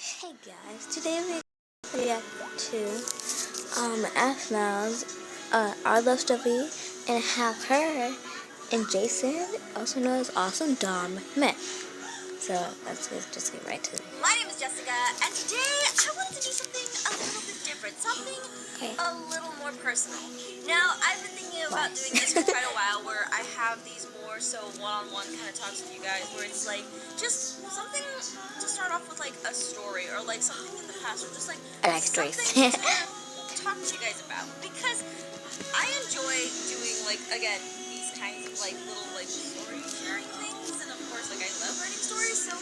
Hey guys, today we react to Aphmau's Our Love Story and have her and Jason, also known as Awesome Dom, met. So let's just get right to it. My name is Jessica, and today I wanted to do something a little bit different, something a little more personal. Now, I've been thinking about doing this for quite a while, where I have these more so one-on-one kind of talks with you guys, where it's like just something to start off with, like a story or like something in the past, or just like I like stories. something to talk to you guys about, because I enjoy doing like again these kinds of like little like story sharing things, and of course like I love writing stories, so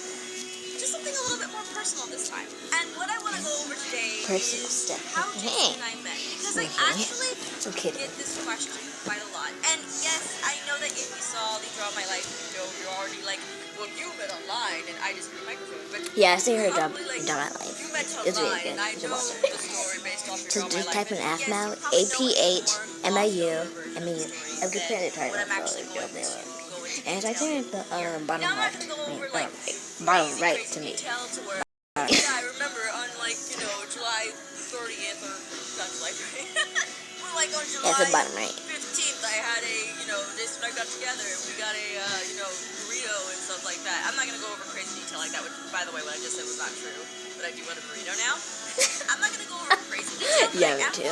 just something a little bit more personal this time. And what I want to go over today is how Jason and I met, because I actually get this question quite a lot. And yes, I know that if you saw the Draw My Life video, you're already like, well, you met online, and I just heard the microphone. But yeah, I see her Draw like, My Life. You met It's really online, good. and I know the story based off So Draw My just Life. type in Aphmau, A-P-H-M-I-U, and then you can put it right now. And it's right there at the bottom left. Bottom right to me. Yeah, I remember on like, July 30th or not July 30th. Well, like on July It's the bottom right. 15th, I had Jason and I got together and we got a, burrito and stuff like that. I'm not going to go over crazy detail like that, which, by the way, what I just said was not true, but I do want a burrito now. I'm not going to go over crazy detail, but yeah, me too.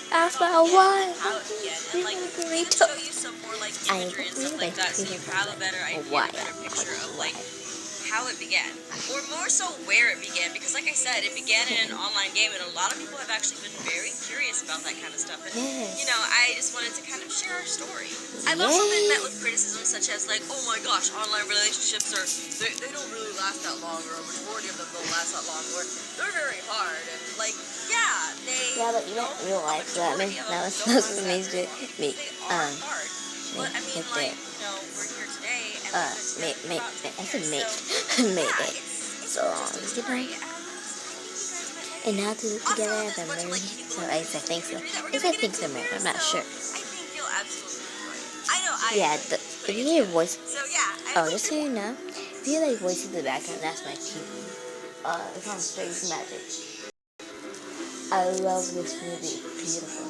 Aphmau, what? How it began, and like, even show you some more like imagery and stuff like that, so you have a better idea, a better picture of like how it began, or more so where it began, because like I said, it began in an online game, and a lot of people have actually been very curious about that kind of stuff, and I just wanted to kind of share our story. I've also been met with criticism such as like, oh my gosh, online relationships they don't really last that long, or a majority of them don't last that long, or they're very hard, and like, yeah, but you don't realize that. That was amazing. Me, hard. But I mean, like, we're here today, and I said mate. Mate. So long, and now to live together as a married. So I think so. I think so, married. I'm not sure. I think you'll absolutely enjoy it. I know. Yeah, if you hear voice. So yeah. Just so you know, if you hear like voices in the background, that's my TV. It's on Space Magic. I love this movie. Beautiful.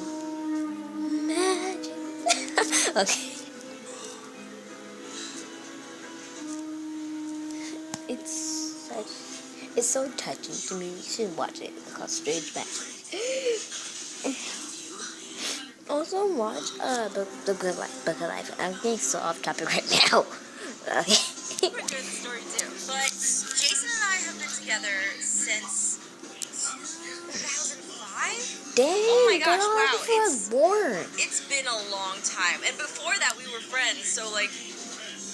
Magic. Okay. It's so touching to me. You should watch it. It's called Strange Magic. Also watch the Good Life, Book of Life. I'm getting so off topic right now. Okay. We're doing the story too. But Jason and I have been together since 2005. Dang, oh my gosh, wow. Before I was born. It's been a long time. And before that we were friends, so like,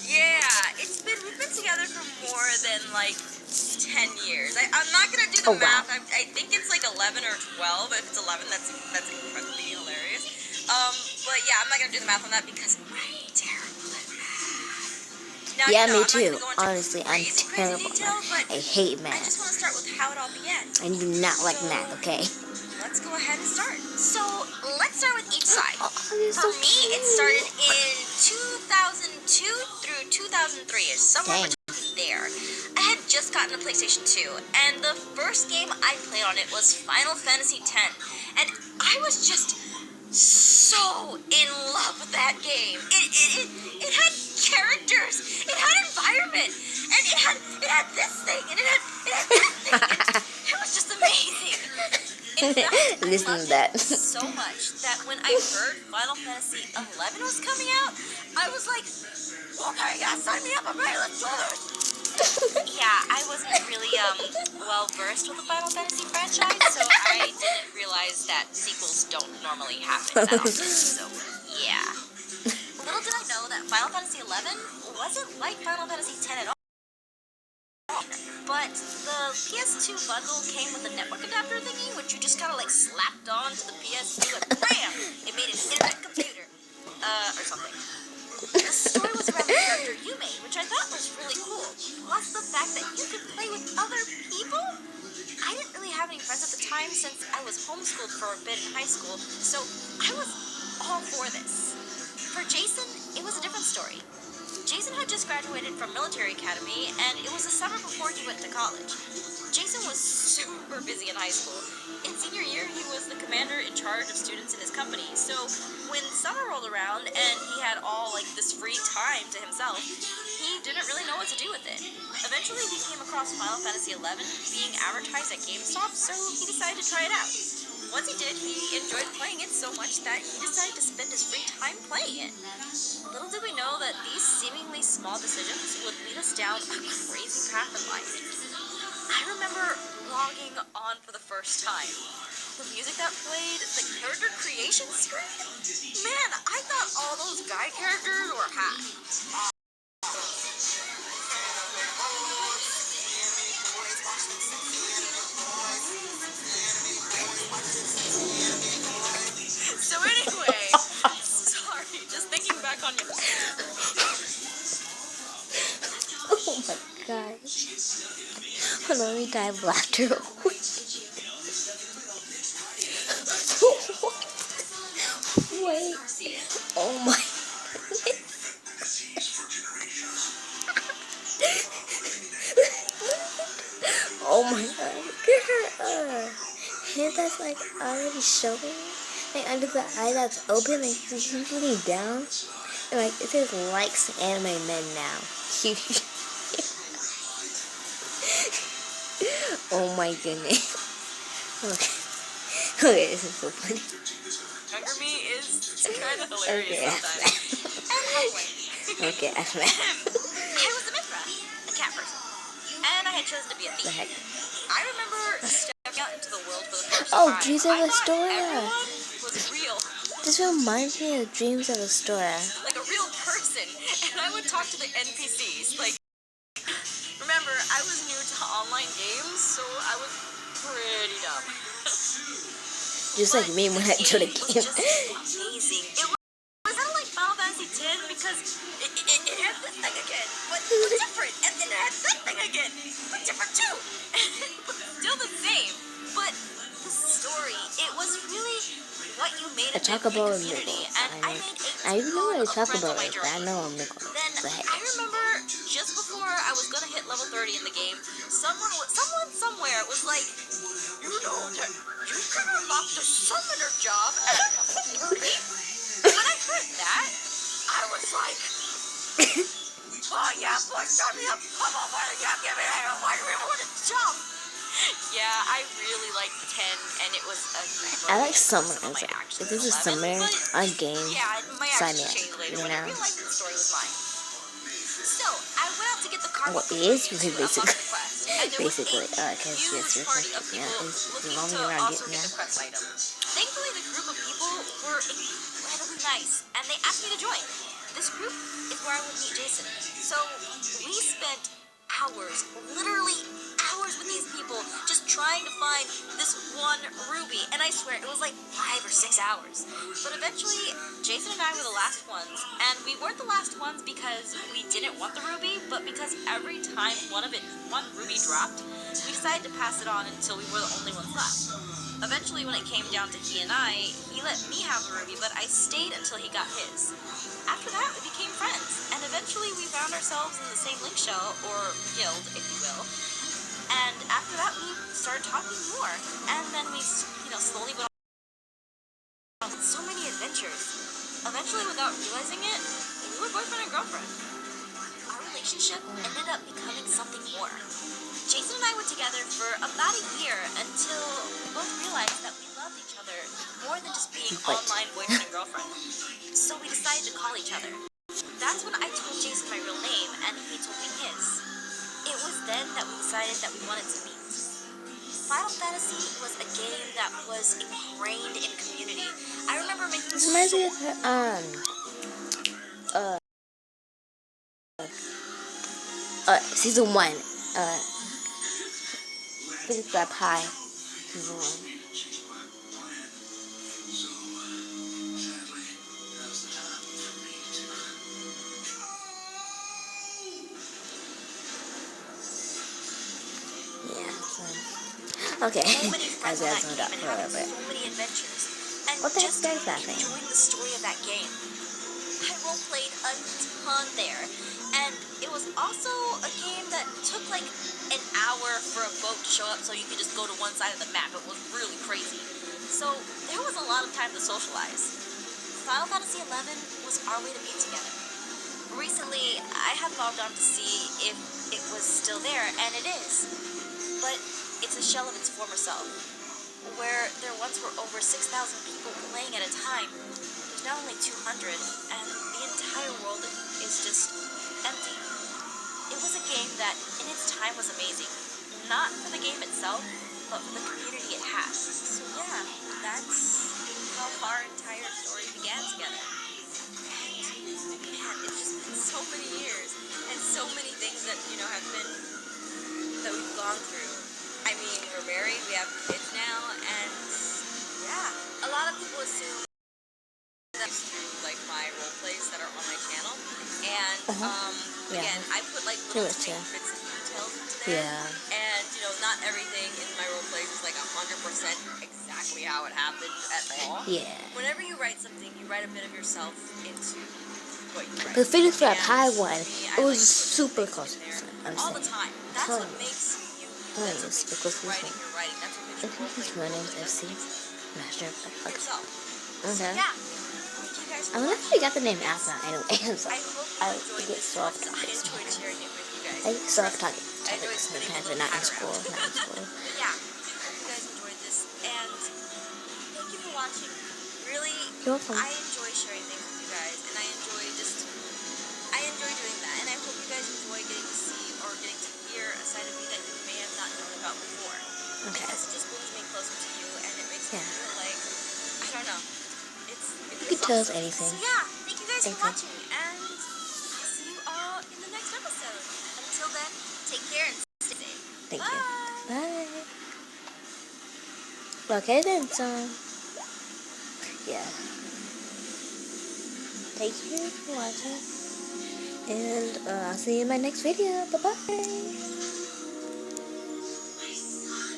yeah, we've been together for more than like 10 years. I'm not going to do the math. Wow. I think it's like 11 or 12. If it's 11, that's incredibly hilarious. But yeah, I'm not going to do the math on that because I'm terrible at math. Now, yeah, me too. Honestly, I'm terrible detail, I hate math. I just want to start with how it all began. I do not like math, okay? Let's go ahead and start. So, let's start with each side. For me, it started in 2002 through 2003-ish, somewhere between there. I had just gotten a PlayStation 2, and the first game I played on it was Final Fantasy X, and I was just so in love with that game. It had characters, it had environment, and it had this thing, and it had that thing. It was just amazing. In fact, listen to that so much that when I heard Final Fantasy 11 was coming out, I was like, okay, yeah, sign me up, I'm ready, let's do this. Yeah, I wasn't really well versed with the Final Fantasy franchise, so I didn't realize that sequels don't normally happen that often, so yeah. Little did I know that Final Fantasy 11 wasn't like Final Fantasy 10 at all. But the PS2 bundle came with a network adapter thingy, which you just kind of like slapped on to the PS2 and bam! It made an internet computer. Or something. The story was around the character you made, which I thought was really cool. Plus the fact that you could play with other people? I didn't really have any friends at the time since I was homeschooled for a bit in high school, so I was all for this. For Jason, it was a different story. Jason had just graduated from military academy, and it was the summer before he he went to college. Jason was super busy in high school. In senior year, he was the commander in charge of students in his company. So when summer rolled around and he had all like this free time to himself, he didn't really know what to do with it. Eventually, he came across Final Fantasy XI being advertised at GameStop, so he decided to try it out. Once he did, he enjoyed playing it so much that he decided to spend his free time playing it. Little did we know that these seemingly small decisions would lead us down a crazy path in life. I remember logging on for the first time. The music that played, the character creation screen? Man, I thought all those guy characters were hot. So anyway, sorry, just thinking back on your... Oh my gosh. Hold on, let me die of laughter. Wait. Oh my. Oh my god. Look at her head that's like already showing. Like under the eye that's open, like she's looking down. And like it says likes anime men now. Oh my goodness. Okay. Okay, this is so funny. Younger me is kind of hilarious Okay, sometimes. And humbling. Okay, Aphmau. I was a Mithra, a cat person. And I had chosen to be a thief. The heck? I remember stepping out into the world for the first Oh, time. Dreams of I thought Astoria. everyone was real. This reminds me of Dreams of Astoria. Like a real person. And I would talk to the NPCs. Like, remember, I was new to online games, so I was pretty dumb. Just like me when I joined a It was game. just amazing. It was kind of like Final Fantasy X because it had this thing again, but different. And then it had that thing again, but different too. But still the same. But the story, it was really what you made A of chocobo the and community. Mickle. And I made I even know what a ton of friends chocobo on my is, but I journey. know a Mickle. Then The heck? I remember just before I was gonna hit level 30 in the game, someone somewhere was like, you know that you can unlock the summoner job at level 30. When I heard that, I was like, oh yeah, boy, sign me up. I'm on my yeah, give me that. Why do we want to jump? Yeah, I really liked 10, and it was a I like summer. some of my actions This is in 11, summer but on game. yeah, my Sign actions me up, changed later you when I know? realized the story was mine. So, I went out to get the car Well, to it is unlock the quest, and there was basically, a because huge you're party of supposed to, yeah, people it's looking roaming to around also getting get the there. quest item. Thankfully, the group of people were incredibly nice, and they asked me to join. This group is where I would meet Jason. So, we spent hours, literally hours with these people, just trying to find this one ruby, and I swear it was like 5 or 6 hours. But eventually, Jason and I were the last ones, and we weren't the last ones because we didn't want the ruby, but because every time one ruby dropped, we decided to pass it on until we were the only ones left. Eventually, when it came down to he and I, he let me have the ruby, but I stayed until he got his. After that, we became friends, and eventually we found ourselves in the same link shell, or guild, if you will. And after that, we started talking more, and then we, slowly went on so many adventures. Eventually, without realizing it, we were boyfriend and girlfriend. Our relationship ended up becoming something more. Jason and I were together for about a year until we both realized that we loved each other more than just being online boyfriend and girlfriend. So we decided to call each other. That's when I told Jason my real name, and he told me his. It was then that we decided that we wanted to meet. Final Fantasy was a game that was ingrained in community. I remember making This reminds me of season 1. It's up high. Season 1. Okay, I was asking that for a little bit. What the heck is that thing? Enjoying the story of that game. I roleplayed a ton there, and it was also a game that took like an hour for a boat to show up so you could just go to one side of the map. It was really crazy. So there was a lot of time to socialize. Final Fantasy XI was our way to be together. Recently, I have logged on to see if it was still there, and it is. But it's a shell of its former self. Where there once were over 6,000 people playing at a time, there's now only 200, and the entire world is just empty. It was a game that, in its time, was amazing. Not for the game itself, but for the community it has. So yeah, that's how our entire story began together. And man, it's just been so many years, and so many things that, have been, that we've gone through. I mean, we're married, we have kids now, and yeah, a lot of people assume that through like my role plays that are on my channel, and again, I put like little tiny bits and details into there, and not everything in my role plays is like 100% exactly how it happened at all. Yeah. Whenever you write something, you write a bit of yourself into what you write. The Phoenix Flap And High one, me, it was like super close. all the time. That's what makes you. That's what Nice, makes because your writing your writing. That's what makes your role playing your role playing. That's what makes you yourself. Okay. Yeah. Thank you guys I for wonder if watching. you got the name Aphmau anyway. So I hope I you enjoyed get this so off one. I enjoyed sharing it with you guys. I get so off talking. I enjoyed spinning a Sometimes, little but not in hat school. around. Not in school. But yeah, hope you guys enjoyed this, and thank you for watching. Really, You're welcome. I enjoy sharing things with you guys, and I enjoy doing that, and I hope you guys enjoy getting to see or getting to hear a side of me that you may have not known about before. Okay. Because it just brings me closer to you, and it makes me feel like, I don't know, You can tell us anything. So yeah, thank you guys for watching, and I'll see you all in the next episode. Until then, take care and stay safe. Thank Bye. you. Bye. Okay then, so yeah. Thank you for watching. And I'll see you in my next video. Bye bye.